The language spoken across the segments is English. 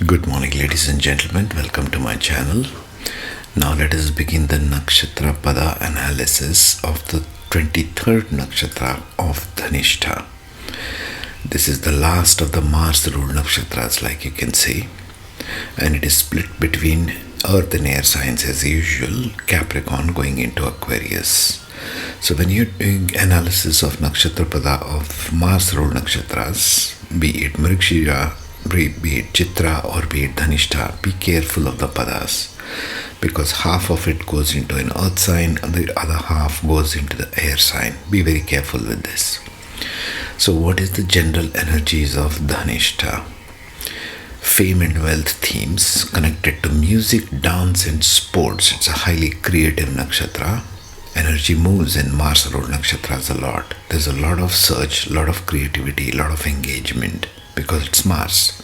Good morning, ladies and gentlemen. Welcome to my channel. Now, let us begin the Nakshatra Pada analysis of the 23rd Nakshatra of Dhanishta. This is the last of the Mars ruled nakshatras, like you can see, and it is split between Earth and air signs as usual, Capricorn going into Aquarius. So, when you're doing analysis of Nakshatra Pada of Mars ruled nakshatras, be it Mrigashira, be it Chitra or be it Dhanishta, be careful of the padas because half of it goes into an earth sign and the other half goes into the air sign. Be very careful with this. So what is the general energies of Dhanishta? Fame and wealth themes connected to music, dance and sports. It's a highly creative nakshatra. Energy moves in Mars ruled nakshatras a lot. There's a lot of search, a lot of creativity, a lot of engagement because it's Mars.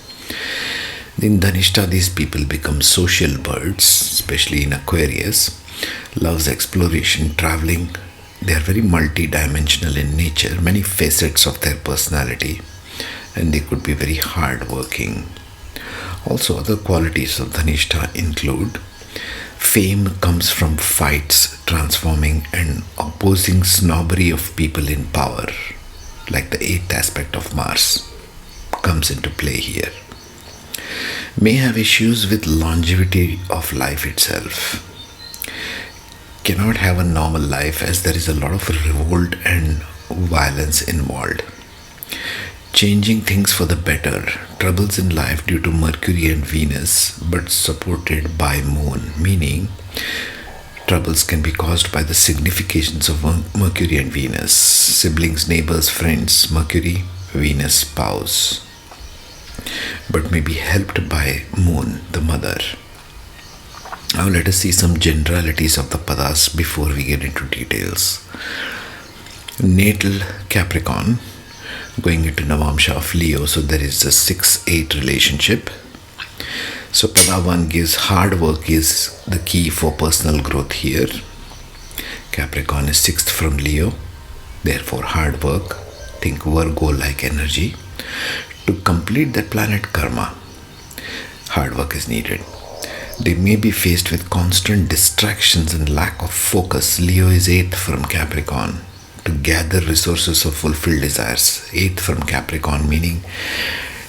In Dhanishta, these people become social birds, especially in Aquarius. Loves exploration, traveling. They are very multi-dimensional in nature, many facets of their personality, and they could be very hard-working. Also, other qualities of Dhanishta include fame comes from fights, transforming and opposing snobbery of people in power, like the eighth aspect of Mars comes into play here. May have issues with longevity of life itself. Cannot have a normal life as there is a lot of revolt and violence involved. Changing things for the better. Troubles in life due to Mercury and Venus, but supported by Moon, meaning troubles can be caused by the significations of Mercury and Venus. Siblings, neighbors, friends, Mercury, Venus, spouse, but may be helped by Moon, the mother. Now let us see some generalities of the padas before we get into details. Natal Capricorn going into Navamsha of Leo, so there is a 6-8 relationship. So pada 1 gives hard work is the key for personal growth here. Capricorn is 6th from Leo, therefore hard work. Think Virgo like energy. To complete that planet karma, hard work is needed. They may be faced with constant distractions and lack of focus. Leo is 8th from Capricorn. To gather resources of fulfilled desires. 8th from Capricorn, meaning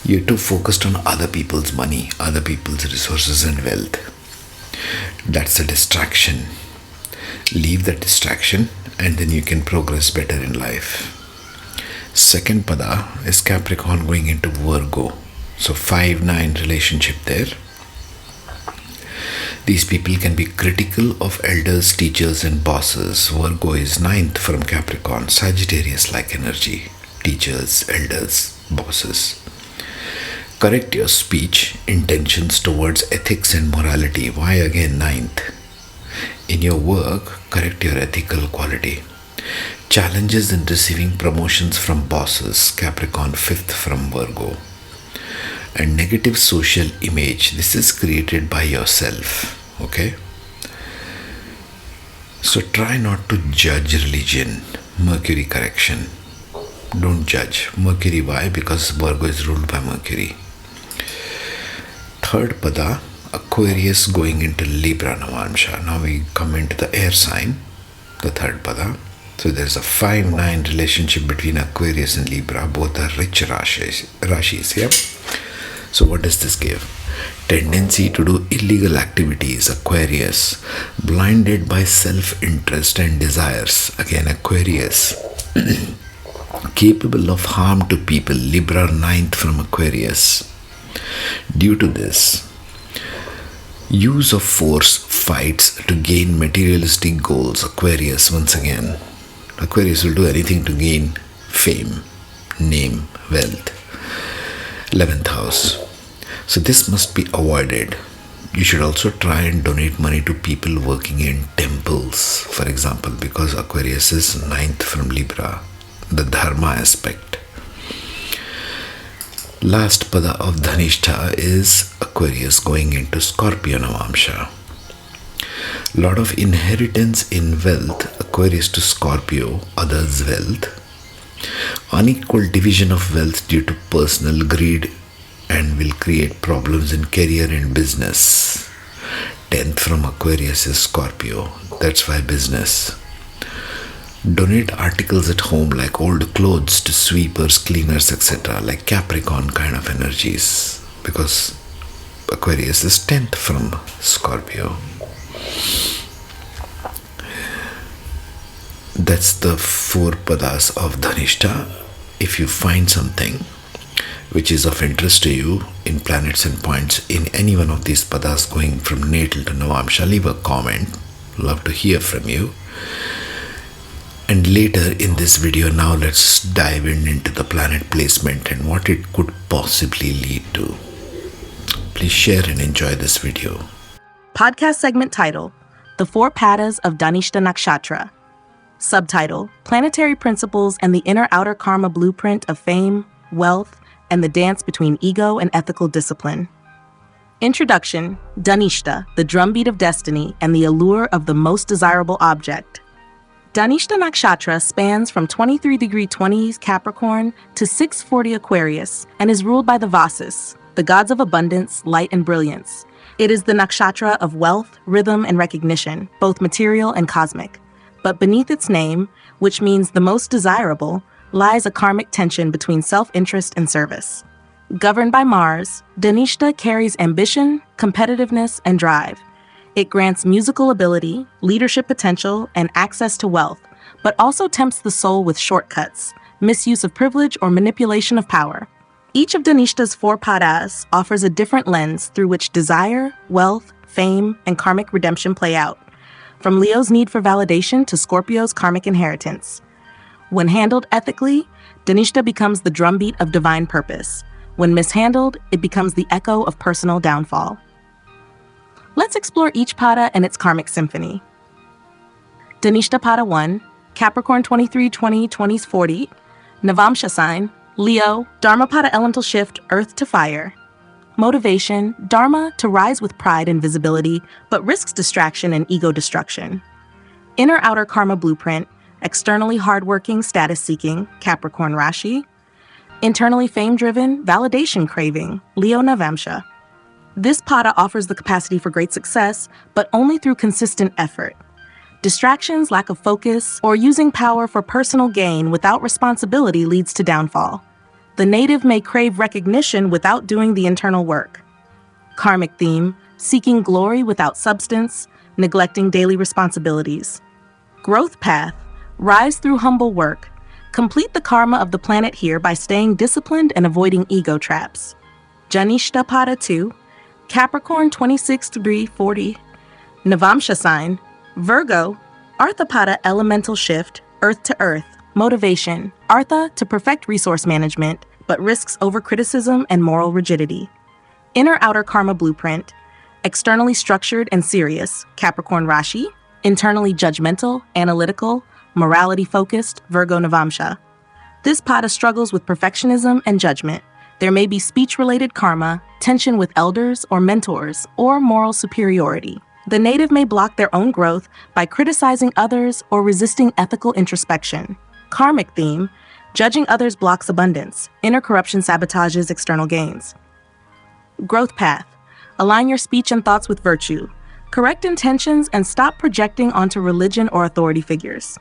you're too focused on other people's money, other people's resources and wealth. That's a distraction. Leave that distraction and then you can progress better in life. Second pada is Capricorn going into Virgo. So 5-9 relationship there. These people can be critical of elders, teachers and bosses. Virgo is 9th from Capricorn. Sagittarius like energy. Teachers, elders, bosses. Correct your speech, intentions towards ethics and morality. Why again 9th? In your work, correct your ethical quality. Challenges in receiving promotions from bosses. Capricorn 5th from Virgo. And negative social image. This is created by yourself. Okay? So try not to judge religion. Mercury correction. Don't judge. Mercury, why? Because Virgo is ruled by Mercury. Third pada, Aquarius going into Libra Navamsha. Now we come into the air sign, the third pada. So there's a 5-9 relationship between Aquarius and Libra. Both are rich rashis, yeah? So what does this give? Tendency to do illegal activities, Aquarius. Blinded by self-interest and desires, again Aquarius. Capable of harm to people, Libra 9th from Aquarius. Due to this, use of force, fights to gain materialistic goals, Aquarius once again. Aquarius will do anything to gain fame, name, wealth. 11th house. So this must be avoided. You should also try and donate money to people working in temples, for example, because Aquarius is 9th from Libra, the dharma aspect. Last pada of Dhanishta is Aquarius going into Scorpio Navamsha. Lot of inheritance in wealth, Aquarius to Scorpio, others' wealth. Unequal division of wealth due to personal greed and will create problems in career and business. 10th from Aquarius is Scorpio. That's why business. Donate articles at home like old clothes to sweepers, cleaners, etc. like Capricorn kind of energies, because Aquarius is 10th from Scorpio. That's the 4 padas of Dhanishta. If you find something which is of interest to you in planets and points in any one of these padas going from natal to Navamsha, leave a comment. Love to hear from you. And later in this video, now let's dive into the planet placement and what it could possibly lead to. Please share and enjoy this video. Podcast segment title, The 4 Padas of Dhanishta Nakshatra. Subtitle, Planetary Principles and the Inner-Outer Karma Blueprint of Fame, Wealth, and the Dance Between Ego and Ethical Discipline. Introduction, Dhanishta, the drumbeat of destiny and the allure of the most desirable object. Dhanishta Nakshatra spans from 23 degree 20 Capricorn to 640 Aquarius and is ruled by the Vasis, the gods of abundance, light, and brilliance. It is the nakshatra of wealth, rhythm, and recognition, both material and cosmic. But beneath its name, which means the most desirable, lies a karmic tension between self-interest and service. Governed by Mars, Dhanishta carries ambition, competitiveness, and drive. It grants musical ability, leadership potential, and access to wealth, but also tempts the soul with shortcuts, misuse of privilege, or manipulation of power. Each of Dhanishta's 4 padas offers a different lens through which desire, wealth, fame, and karmic redemption play out, from Leo's need for validation to Scorpio's karmic inheritance. When handled ethically, Dhanishta becomes the drumbeat of divine purpose. When mishandled, it becomes the echo of personal downfall. Let's explore each pada and its karmic symphony. Dhanishta Pada 1, Capricorn 23-20-20-40, Navamsha sign, Leo, Dharma Pada elemental shift, earth to fire. Motivation, Dharma to rise with pride and visibility, but risks distraction and ego destruction. Inner-outer karma blueprint, externally hardworking, status-seeking, Capricorn Rashi. Internally fame-driven, validation craving, Leo Navamsha. This pada offers the capacity for great success, but only through consistent effort. Distractions, lack of focus, or using power for personal gain without responsibility leads to downfall. The native may crave recognition without doing the internal work. Karmic theme, seeking glory without substance, neglecting daily responsibilities. Growth path, rise through humble work. Complete the karma of the planet here by staying disciplined and avoiding ego traps. Dhanishta Pada 2, Capricorn 26-40, Navamsha sign, Virgo, Artha Pada elemental shift, earth to earth, motivation, Artha to perfect resource management, but risks over-criticism and moral rigidity. Inner-outer karma blueprint, externally structured and serious, Capricorn Rashi, internally judgmental, analytical, morality-focused, Virgo Navamsha. This pada struggles with perfectionism and judgment. There may be speech-related karma, tension with elders or mentors, or moral superiority. The native may block their own growth by criticizing others or resisting ethical introspection. Karmic theme, judging others blocks abundance. Inner corruption sabotages external gains. Growth path, align your speech and thoughts with virtue. Correct intentions and stop projecting onto religion or authority figures.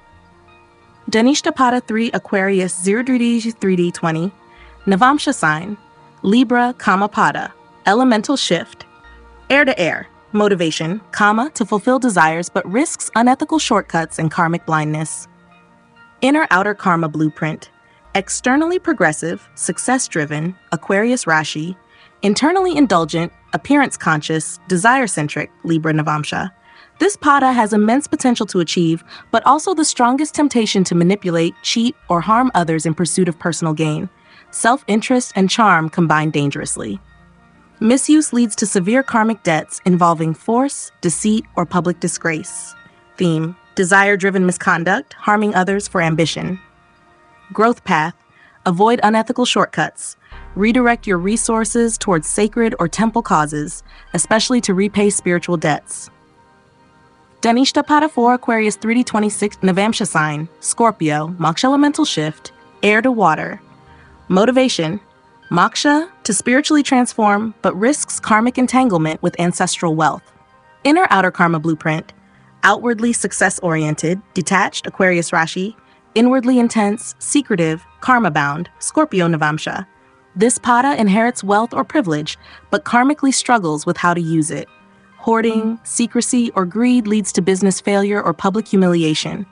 Dhanishta Pada 3 Aquarius 0-3D20, Navamsha sign, Libra, Pada, elemental shift, air to air, motivation, to fulfill desires but risks unethical shortcuts and karmic blindness. Inner-outer karma blueprint, externally progressive, success-driven, Aquarius Rashi, internally indulgent, appearance-conscious, desire-centric, Libra Navamsha. This pada has immense potential to achieve, but also the strongest temptation to manipulate, cheat, or harm others in pursuit of personal gain. Self-interest and charm combine dangerously. Misuse leads to severe karmic debts involving force, deceit, or public disgrace. Theme, desire-driven misconduct, harming others for ambition. Growth path, avoid unethical shortcuts. Redirect your resources towards sacred or temple causes, especially to repay spiritual debts. Dhanishta Pada 4 Aquarius 3D26 Navamsha sign, Scorpio, Moksha elemental shift, air to water. Motivation, Moksha, to spiritually transform, but risks karmic entanglement with ancestral wealth. Inner outer karma blueprint, outwardly success-oriented, detached, Aquarius Rashi, inwardly intense, secretive, karma-bound, Scorpio Navamsha. This pada inherits wealth or privilege, but karmically struggles with how to use it. Hoarding, secrecy, or greed leads to business failure or public humiliation.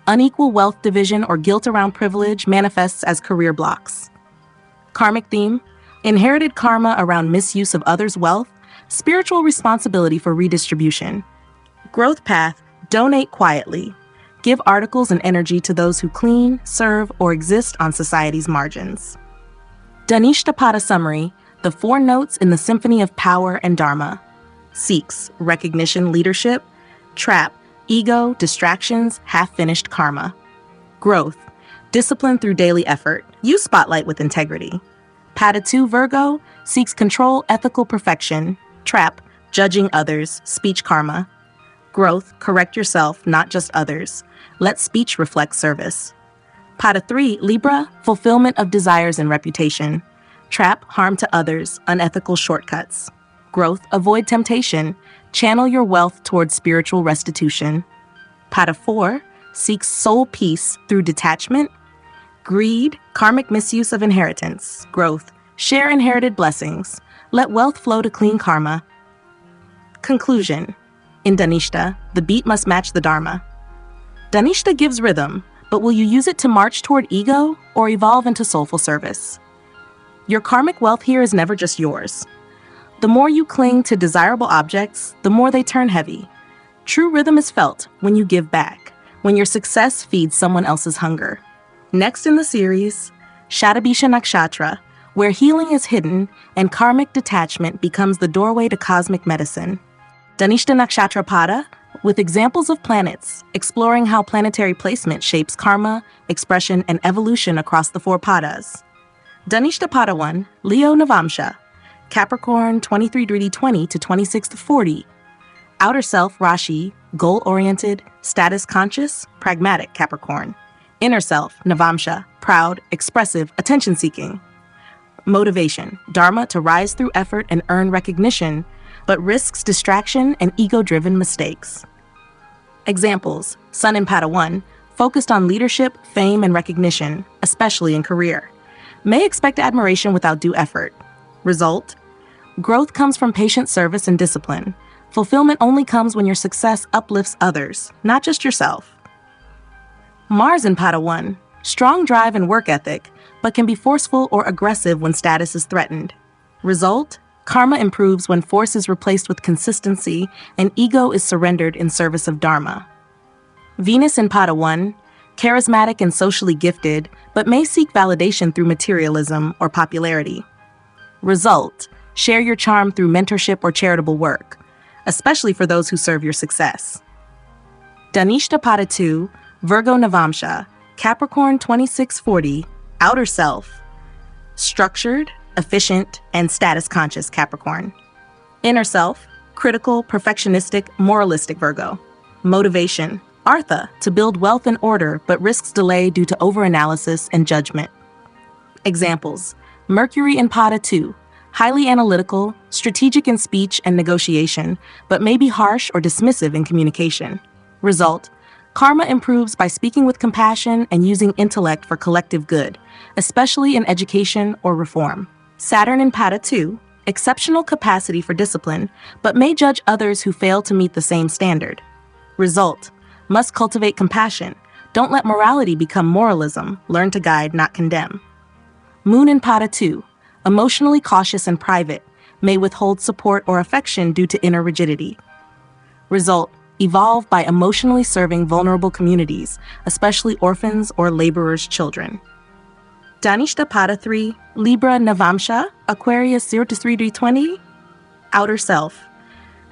Unequal wealth division or guilt around privilege manifests as career blocks. Karmic theme, inherited karma around misuse of others' wealth, spiritual responsibility for redistribution. Growth path, donate quietly. Give articles and energy to those who clean, serve, or exist on society's margins. Dhanishta Pada summary, the four notes in the symphony of power and dharma. Seeks recognition, leadership. Trap, ego, distractions, half-finished karma. Growth, discipline through daily effort. Use spotlight with integrity. Pada 2 Virgo, seeks control, ethical perfection. Trap, judging others, speech karma. Growth, correct yourself, not just others. Let speech reflect service. Pada 3 Libra, fulfillment of desires and reputation. Trap, harm to others, unethical shortcuts. Growth, avoid temptation. Channel your wealth towards spiritual restitution. Pada 4 seeks soul peace through detachment. Greed, karmic misuse of inheritance. Growth, share inherited blessings. Let wealth flow to clean karma. Conclusion. In Dhanishta, the beat must match the dharma. Dhanishta gives rhythm, but will you use it to march toward ego or evolve into soulful service? Your karmic wealth here is never just yours. The more you cling to desirable objects, the more they turn heavy. True rhythm is felt when you give back, when your success feeds someone else's hunger. Next in the series, Dhanishta Nakshatra, where healing is hidden and karmic detachment becomes the doorway to cosmic medicine. Dhanishta Nakshatra Pada, with examples of planets, exploring how planetary placement shapes karma, expression, and evolution across the four padas. Dhanishta Pada 1, Leo Navamsha, Capricorn 23-20 to 26-40. Outer self Rashi, goal-oriented, status-conscious, pragmatic Capricorn. Inner self Navamsha, proud, expressive, attention-seeking. Motivation, dharma to rise through effort and earn recognition, but risks distraction and ego-driven mistakes. Examples, Sun in Pada 1, focused on leadership, fame, and recognition, especially in career. May expect admiration without due effort. Result, growth comes from patient service and discipline. Fulfillment only comes when your success uplifts others, not just yourself. Mars in Pada 1, strong drive and work ethic, but can be forceful or aggressive when status is threatened. Result, karma improves when force is replaced with consistency and ego is surrendered in service of dharma. Venus in Pada 1, charismatic and socially gifted, but may seek validation through materialism or popularity. Result, share your charm through mentorship or charitable work, especially for those who serve your success. Dhanishta Pada 2, Virgo Navamsha, Capricorn 26-40, outer self, structured, efficient, and status-conscious Capricorn. Inner self, critical, perfectionistic, moralistic Virgo. Motivation, artha, to build wealth and order, but risks delay due to overanalysis and judgment. Examples, Mercury in Pada 2, highly analytical, strategic in speech and negotiation, but may be harsh or dismissive in communication. Result, karma improves by speaking with compassion and using intellect for collective good, especially in education or reform. Saturn in Pada 2, exceptional capacity for discipline, but may judge others who fail to meet the same standard. Result, must cultivate compassion. Don't let morality become moralism. Learn to guide, not condemn. Moon in Pada 2, emotionally cautious and private, may withhold support or affection due to inner rigidity. Result, evolve by emotionally serving vulnerable communities, especially orphans or laborers' children. Dhanishta Pada 3, Libra Navamsha, Aquarius 0-3-20, outer self.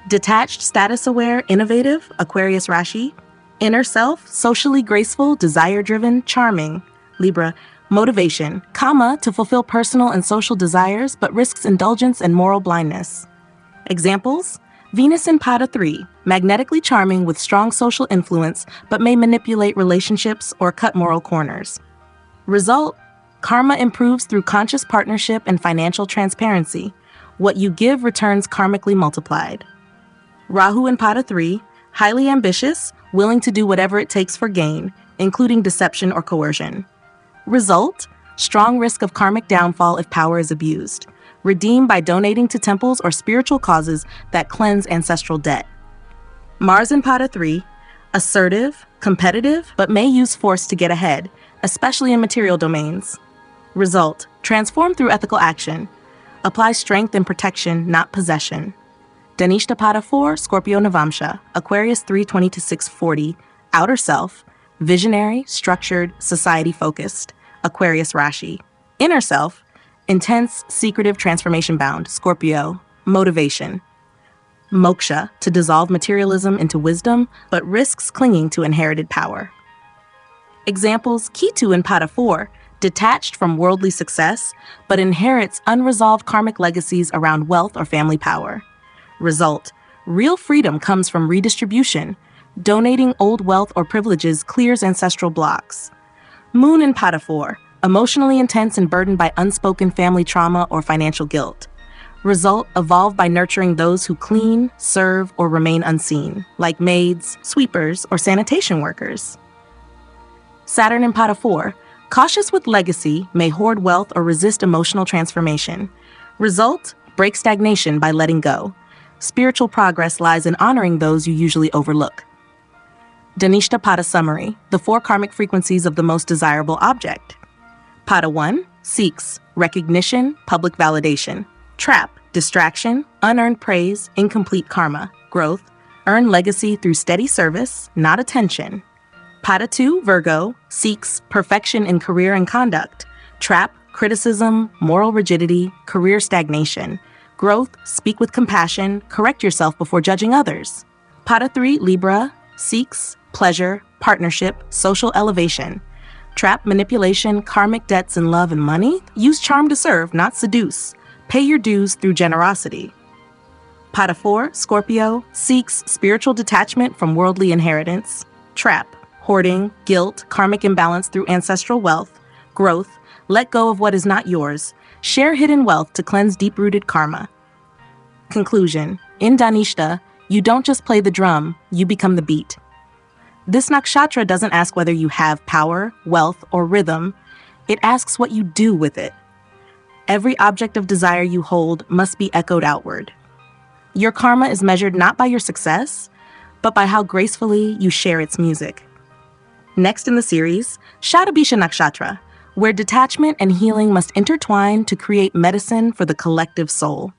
Detached, status-aware, innovative, Aquarius Rashi. Inner self, socially graceful, desire-driven, charming, Libra. Motivation, kama, to fulfill personal and social desires, but risks indulgence and moral blindness. Examples, Venus in Pada 3, magnetically charming with strong social influence, but may manipulate relationships or cut moral corners. Result, Karma improves through conscious partnership and financial transparency. What you give returns karmically multiplied. Rahu in Pada 3, highly ambitious, willing to do whatever it takes for gain, including deception or coercion. Result: strong risk of karmic downfall if power is abused. Redeem by donating to temples or spiritual causes that cleanse ancestral debt. Mars in Pada 3, assertive, competitive, but may use force to get ahead, especially in material domains. Result: transform through ethical action. Apply strength and protection, not possession. Dhanishta Pada 4, Scorpio Navamsha, Aquarius 3:20 to 6:40, outer self, visionary, structured, society-focused, Aquarius Rashi. Inner self, intense, secretive, transformation-bound, Scorpio, motivation. Moksha, to dissolve materialism into wisdom, but risks clinging to inherited power. Examples: Ketu in Pada 4, detached from worldly success, but inherits unresolved karmic legacies around wealth or family power. Result: real freedom comes from redistribution. Donating old wealth or privileges clears ancestral blocks. Moon in Pada 4, emotionally intense and burdened by unspoken family trauma or financial guilt. Result: evolve by nurturing those who clean, serve, or remain unseen, like maids, sweepers, or sanitation workers. Saturn in Pada 4, cautious with legacy, may hoard wealth or resist emotional transformation. Result: break stagnation by letting go. Spiritual progress lies in honoring those you usually overlook. Dhanishta Pada summary: the 4 karmic frequencies of the most desirable object. Pada 1 seeks recognition, public validation. Trap: distraction, unearned praise, incomplete karma. Growth: earn legacy through steady service, not attention. Pada 2 Virgo seeks perfection in career and conduct. Trap: criticism, moral rigidity, career stagnation. Growth: speak with compassion, correct yourself before judging others. Pada 3 Libra seeks pleasure, partnership, social elevation. Trap: manipulation, karmic debts in love and money. Use charm to serve, not seduce. Pay your dues through generosity. Pada 4 Scorpio seeks spiritual detachment from worldly inheritance. Trap: hoarding, guilt, karmic imbalance through ancestral wealth. Growth: let go of what is not yours. Share hidden wealth to cleanse deep-rooted karma. Conclusion: in Dhanishta, you don't just play the drum, you become the beat. This nakshatra doesn't ask whether you have power, wealth, or rhythm. It asks what you do with it. Every object of desire you hold must be echoed outward. Your karma is measured not by your success, but by how gracefully you share its music. Next in the series, Shatabisha Nakshatra, where detachment and healing must intertwine to create medicine for the collective soul.